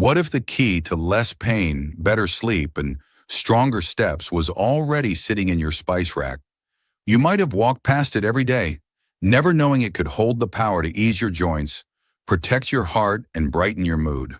What if the key to less pain, better sleep, and stronger steps was already sitting in your spice rack? You might have walked past it every day, never knowing it could hold the power to ease your joints, protect your heart, and brighten your mood.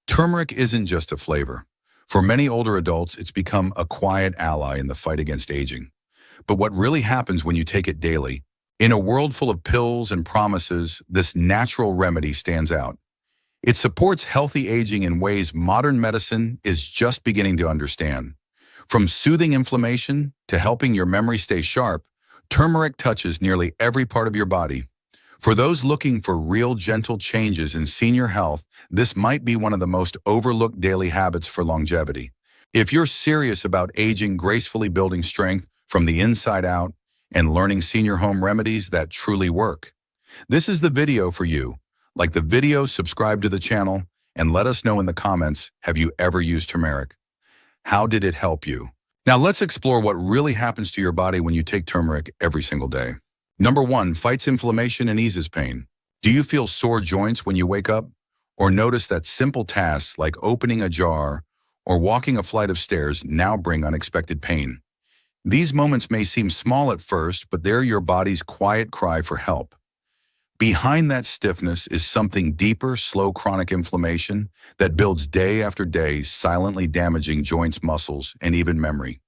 Turmeric isn't just a flavor. For many older adults, it's become a quiet ally in the fight against aging. But what really happens when you take it daily? In a world full of pills and promises, this natural remedy stands out. It supports healthy aging in ways modern medicine is just beginning to understand. From soothing inflammation to helping your memory stay sharp, turmeric touches nearly every part of your body. For those looking for real gentle changes in senior health, this might be one of the most overlooked daily habits for longevity. If you're serious about aging gracefully, building strength from the inside out, and learning senior home remedies that truly work, this is the video for you. Like the video, subscribe to the channel, and let us know in the comments, have you ever used turmeric? How did it help you? Now let's explore what really happens to your body when you take turmeric every single day. Number 1, fights inflammation and eases pain. Do you feel sore joints when you wake up? Or notice that simple tasks like opening a jar or walking a flight of stairs now bring unexpected pain? These moments may seem small at first, but they're your body's quiet cry for help. Behind that stiffness is something deeper, slow chronic inflammation that builds day after day, silently damaging joints, muscles, and even memory.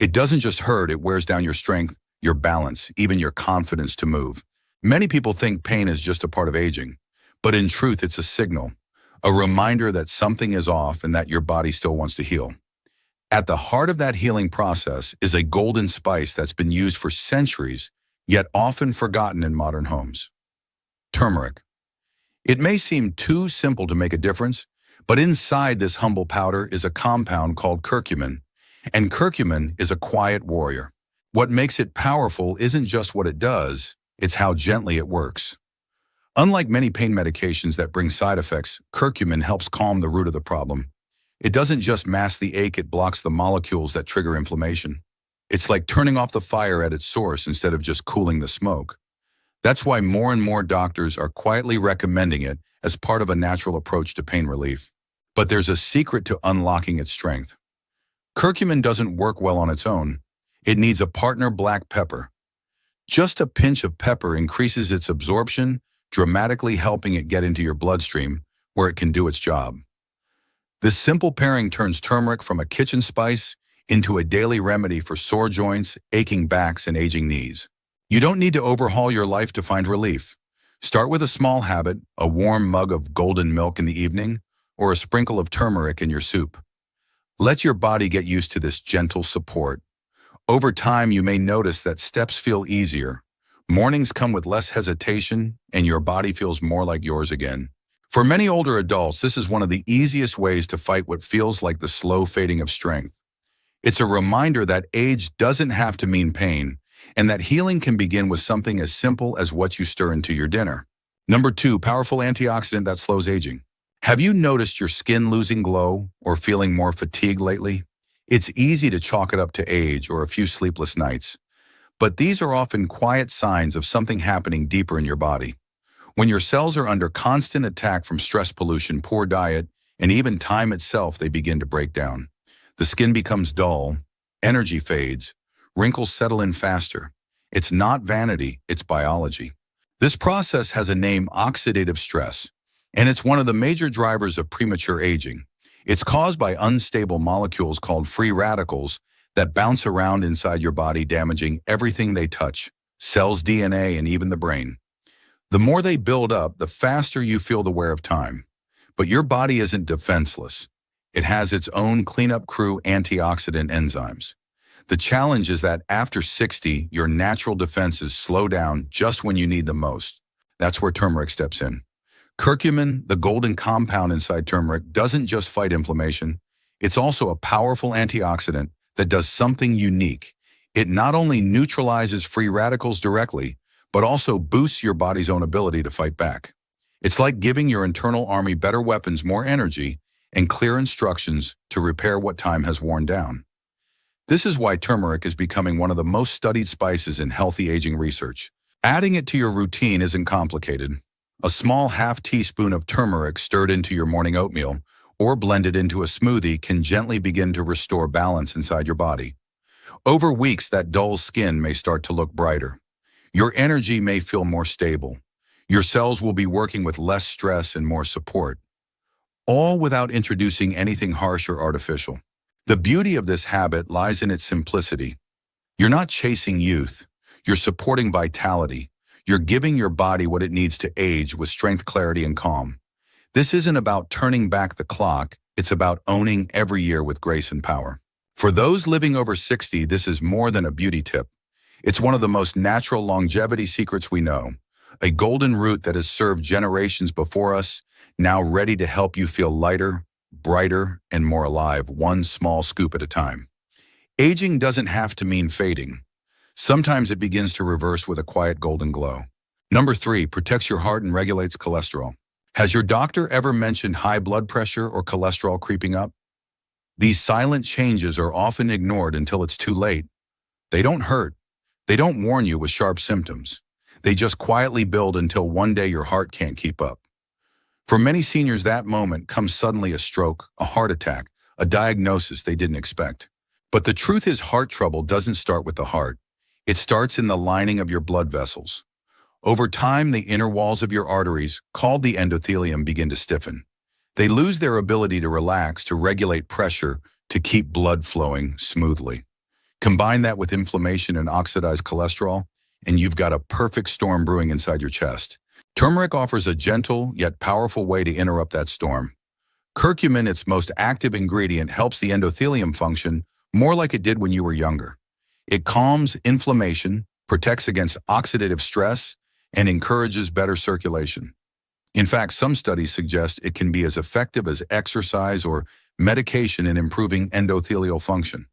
It doesn't just hurt, it wears down your strength, your balance, even your confidence to move. Many people think pain is just a part of aging, but in truth, it's a signal, a reminder that something is off and that your body still wants to heal. At the heart of that healing process is a golden spice that's been used for centuries, yet often forgotten in modern homes. Turmeric. It may seem too simple to make a difference, but inside this humble powder is a compound called curcumin, and curcumin is a quiet warrior. What makes it powerful isn't just what it does, it's how gently it works. Unlike many pain medications that bring side effects, curcumin helps calm the root of the problem. It doesn't just mask the ache, it blocks the molecules that trigger inflammation. It's like turning off the fire at its source instead of just cooling the smoke. That's why more and more doctors are quietly recommending it as part of a natural approach to pain relief. But there's a secret to unlocking its strength. Curcumin doesn't work well on its own. It needs a partner, black pepper. Just a pinch of pepper increases its absorption, dramatically helping it get into your bloodstream, where it can do its job. This simple pairing turns turmeric from a kitchen spice into a daily remedy for sore joints, aching backs, and aging knees. You don't need to overhaul your life to find relief. Start with a small habit, a warm mug of golden milk in the evening, or a sprinkle of turmeric in your soup. Let your body get used to this gentle support. Over time, you may notice that steps feel easier. Mornings come with less hesitation, and your body feels more like yours again. For many older adults, this is one of the easiest ways to fight what feels like the slow fading of strength. It's a reminder that age doesn't have to mean pain, and that healing can begin with something as simple as what you stir into your dinner. Number 2, powerful antioxidant that slows aging. Have you noticed your skin losing glow or feeling more fatigued lately? It's easy to chalk it up to age or a few sleepless nights, but these are often quiet signs of something happening deeper in your body. When your cells are under constant attack from stress, pollution, poor diet, and even time itself, they begin to break down. The skin becomes dull, energy fades, wrinkles settle in faster. It's not vanity, it's biology. This process has a name, oxidative stress, and it's one of the major drivers of premature aging. It's caused by unstable molecules called free radicals that bounce around inside your body, damaging everything they touch, cells, DNA, and even the brain. The more they build up, the faster you feel the wear of time. But your body isn't defenseless. It has its own cleanup crew, antioxidant enzymes. The challenge is that after 60, your natural defenses slow down just when you need them most. That's where turmeric steps in. Curcumin, the golden compound inside turmeric, doesn't just fight inflammation. It's also a powerful antioxidant that does something unique. It not only neutralizes free radicals directly, but also boosts your body's own ability to fight back. It's like giving your internal army better weapons, more energy, and clear instructions to repair what time has worn down. This is why turmeric is becoming one of the most studied spices in healthy aging research. Adding it to your routine isn't complicated. A small half teaspoon of turmeric stirred into your morning oatmeal, or blend it into a smoothie can gently begin to restore balance inside your body. Over weeks, that dull skin may start to look brighter. Your energy may feel more stable. Your cells will be working with less stress and more support, all without introducing anything harsh or artificial. The beauty of this habit lies in its simplicity. You're not chasing youth. You're supporting vitality. You're giving your body what it needs to age with strength, clarity, and calm. This isn't about turning back the clock. It's about owning every year with grace and power. For those living over 60, this is more than a beauty tip. It's one of the most natural longevity secrets we know, a golden root that has served generations before us, now ready to help you feel lighter, brighter, and more alive, one small scoop at a time. Aging doesn't have to mean fading. Sometimes it begins to reverse with a quiet golden glow. Number 3, protects your heart and regulates cholesterol. Has your doctor ever mentioned high blood pressure or cholesterol creeping up? These silent changes are often ignored until it's too late. They don't hurt. They don't warn you with sharp symptoms. They just quietly build until one day your heart can't keep up. For many seniors, that moment comes suddenly: a stroke, a heart attack, a diagnosis they didn't expect. But the truth is, heart trouble doesn't start with the heart. It starts in the lining of your blood vessels. Over time, the inner walls of your arteries, called the endothelium, begin to stiffen. They lose their ability to relax, to regulate pressure, to keep blood flowing smoothly. Combine that with inflammation and oxidized cholesterol, and you've got a perfect storm brewing inside your chest. Turmeric offers a gentle yet powerful way to interrupt that storm. Curcumin, its most active ingredient, helps the endothelium function more like it did when you were younger. It calms inflammation, protects against oxidative stress, and encourages better circulation. In fact, some studies suggest it can be as effective as exercise or medication in improving endothelial function.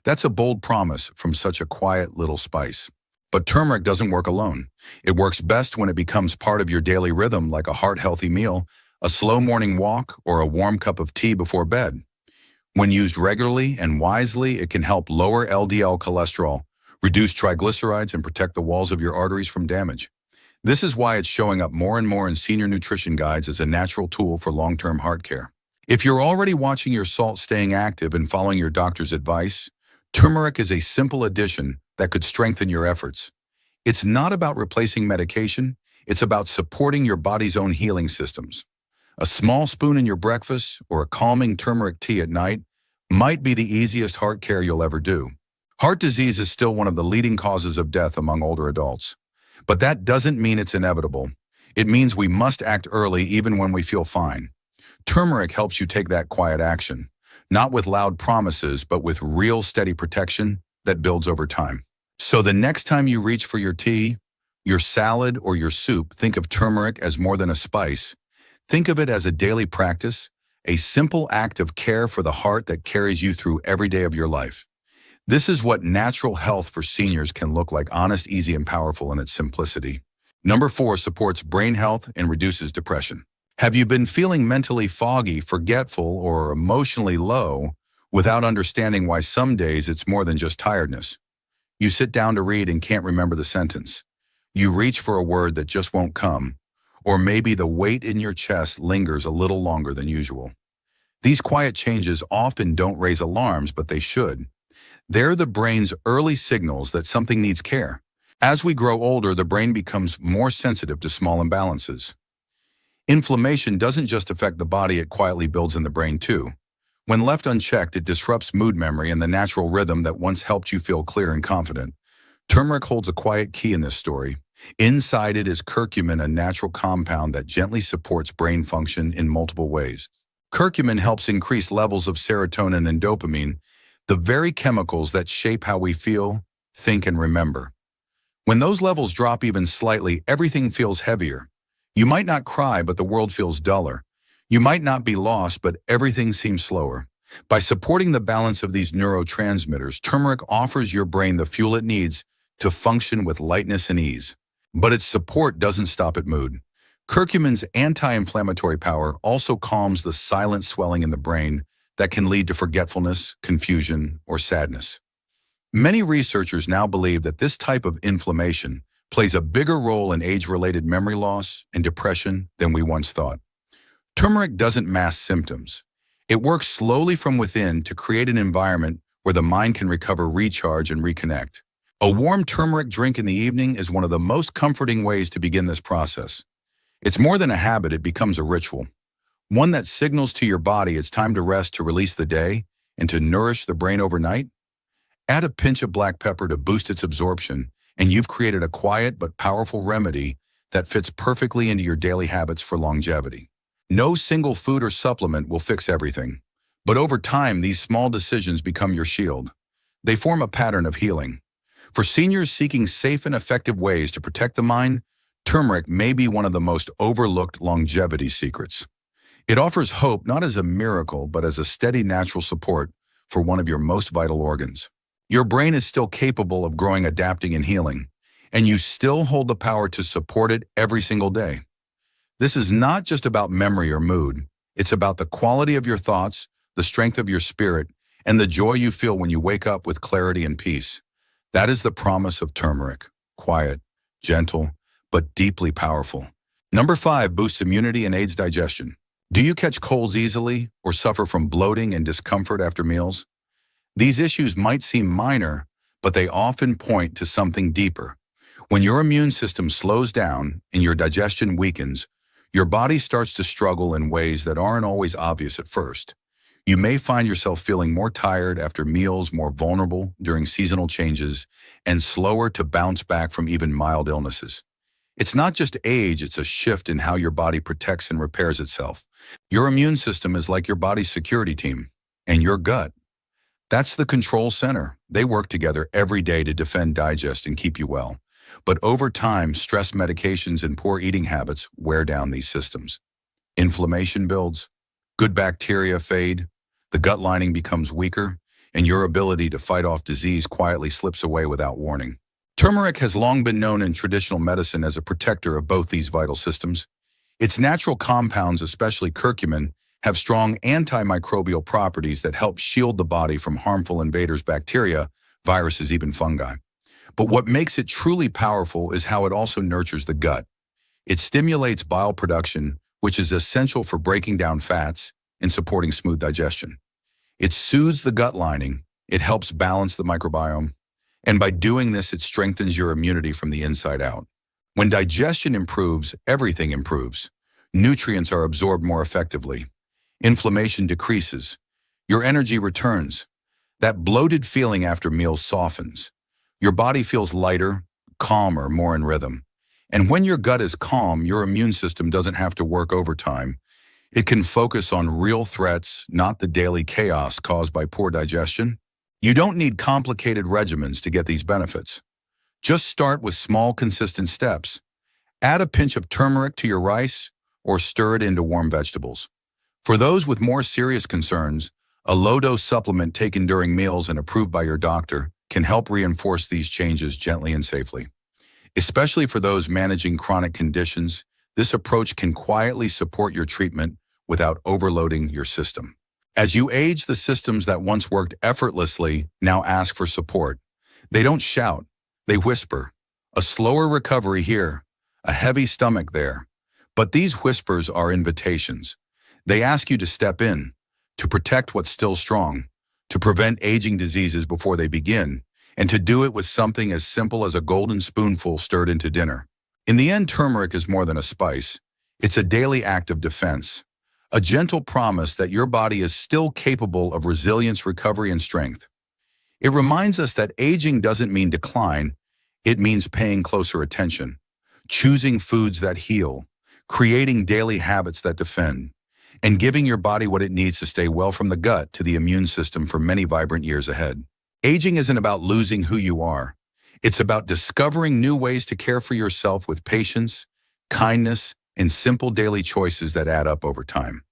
That's a bold promise from such a quiet little spice. But turmeric doesn't work alone. It works best when it becomes part of your daily rhythm, like a heart-healthy meal, a slow morning walk, or a warm cup of tea before bed. When used regularly and wisely, it can help lower LDL cholesterol, reduce triglycerides, and protect the walls of your arteries from damage. This is why it's showing up more and more in senior nutrition guides as a natural tool for long-term heart care. If you're already watching your salt staying active and following your doctor's advice, turmeric is a simple addition that could strengthen your efforts. It's not about replacing medication. It's about supporting your body's own healing systems. A small spoon in your breakfast or a calming turmeric tea at night might be the easiest heart care you'll ever do. Heart disease is still one of the leading causes of death among older adults. But that doesn't mean it's inevitable. It means we must act early even when we feel fine. Turmeric helps you take that quiet action, not with loud promises, but with real steady protection that builds over time. So the next time you reach for your tea, your salad, or your soup, think of turmeric as more than a spice. Think of it as a daily practice, a simple act of care for the heart that carries you through every day of your life. This is what natural health for seniors can look like: honest, easy, and powerful in its simplicity. Number 4, supports brain health and reduces depression. Have you been feeling mentally foggy, forgetful, or emotionally low without understanding why some days it's more than just tiredness? You sit down to read and can't remember the sentence. You reach for a word that just won't come. Or maybe the weight in your chest lingers a little longer than usual. These quiet changes often don't raise alarms, but they should. They're the brain's early signals that something needs care. As we grow older, the brain becomes more sensitive to small imbalances. Inflammation doesn't just affect the body, it quietly builds in the brain too. When left unchecked, it disrupts mood memory and the natural rhythm that once helped you feel clear and confident. Turmeric holds a quiet key in this story. Inside it is curcumin, a natural compound that gently supports brain function in multiple ways. Curcumin helps increase levels of serotonin and dopamine, the very chemicals that shape how we feel, think, and remember. When those levels drop even slightly, everything feels heavier. You might not cry, but the world feels duller. You might not be lost, but everything seems slower. By supporting the balance of these neurotransmitters, turmeric offers your brain the fuel it needs to function with lightness and ease. But its support doesn't stop at mood. Curcumin's anti-inflammatory power also calms the silent swelling in the brain that can lead to forgetfulness, confusion, or sadness. Many researchers now believe that this type of inflammation plays a bigger role in age-related memory loss and depression than we once thought. Turmeric doesn't mask symptoms. It works slowly from within to create an environment where the mind can recover, recharge, and reconnect. A warm turmeric drink in the evening is one of the most comforting ways to begin this process. It's more than a habit, it becomes a ritual. One that signals to your body it's time to rest, to release the day, and to nourish the brain overnight. Add a pinch of black pepper to boost its absorption, and you've created a quiet but powerful remedy that fits perfectly into your daily habits for longevity. No single food or supplement will fix everything, but over time, these small decisions become your shield. They form a pattern of healing. For seniors seeking safe and effective ways to protect the mind, turmeric may be one of the most overlooked longevity secrets. It offers hope not as a miracle, but as a steady natural support for one of your most vital organs. Your brain is still capable of growing, adapting, and healing, and you still hold the power to support it every single day. This is not just about memory or mood. It's about the quality of your thoughts, the strength of your spirit, and the joy you feel when you wake up with clarity and peace. That is the promise of turmeric. Quiet, gentle, but deeply powerful. Number 5, boosts immunity and aids digestion. Do you catch colds easily or suffer from bloating and discomfort after meals? These issues might seem minor, but they often point to something deeper. When your immune system slows down and your digestion weakens, your body starts to struggle in ways that aren't always obvious at first. You may find yourself feeling more tired after meals, more vulnerable during seasonal changes, and slower to bounce back from even mild illnesses. It's not just age, it's a shift in how your body protects and repairs itself. Your immune system is like your body's security team, and your gut, that's the control center. They work together every day to defend, digest, and keep you well. But over time, stress, medications, and poor eating habits wear down these systems. Inflammation builds, good bacteria fade, the gut lining becomes weaker, and your ability to fight off disease quietly slips away without warning. Turmeric has long been known in traditional medicine as a protector of both these vital systems. Its natural compounds, especially curcumin, have strong antimicrobial properties that help shield the body from harmful invaders, bacteria, viruses, even fungi. But what makes it truly powerful is how it also nurtures the gut. It stimulates bile production, which is essential for breaking down fats and supporting smooth digestion. It soothes the gut lining, it helps balance the microbiome, and by doing this, it strengthens your immunity from the inside out. When digestion improves, everything improves. Nutrients are absorbed more effectively. Inflammation decreases. Your energy returns. That bloated feeling after meals softens. Your body feels lighter, calmer, more in rhythm. And when your gut is calm, your immune system doesn't have to work overtime. It can focus on real threats, not the daily chaos caused by poor digestion. You don't need complicated regimens to get these benefits. Just start with small, consistent steps. Add a pinch of turmeric to your rice or stir it into warm vegetables. For those with more serious concerns, a low-dose supplement taken during meals and approved by your doctor can help reinforce these changes gently and safely. Especially for those managing chronic conditions, this approach can quietly support your treatment without overloading your system. As you age, the systems that once worked effortlessly now ask for support. They don't shout, they whisper. A slower recovery here, a heavy stomach there. But these whispers are invitations. They ask you to step in, to protect what's still strong, to prevent aging diseases before they begin, and to do it with something as simple as a golden spoonful stirred into dinner. In the end, turmeric is more than a spice. It's a daily act of defense, a gentle promise that your body is still capable of resilience, recovery, and strength. It reminds us that aging doesn't mean decline, it means paying closer attention, choosing foods that heal, creating daily habits that defend, and giving your body what it needs to stay well, from the gut to the immune system, for many vibrant years ahead. Aging isn't about losing who you are. It's about discovering new ways to care for yourself with patience, kindness, and simple daily choices that add up over time.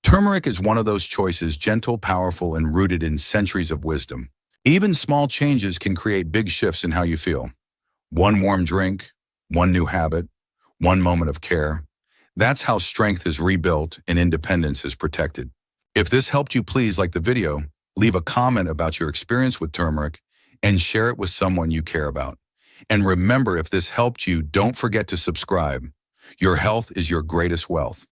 Turmeric is one of those choices, gentle, powerful, and rooted in centuries of wisdom. Even small changes can create big shifts in how you feel. One warm drink, one new habit, one moment of care. That's how strength is rebuilt and independence is protected. If this helped you, please like the video, leave a comment about your experience with turmeric, and share it with someone you care about. And remember, if this helped you, don't forget to subscribe. Your health is your greatest wealth.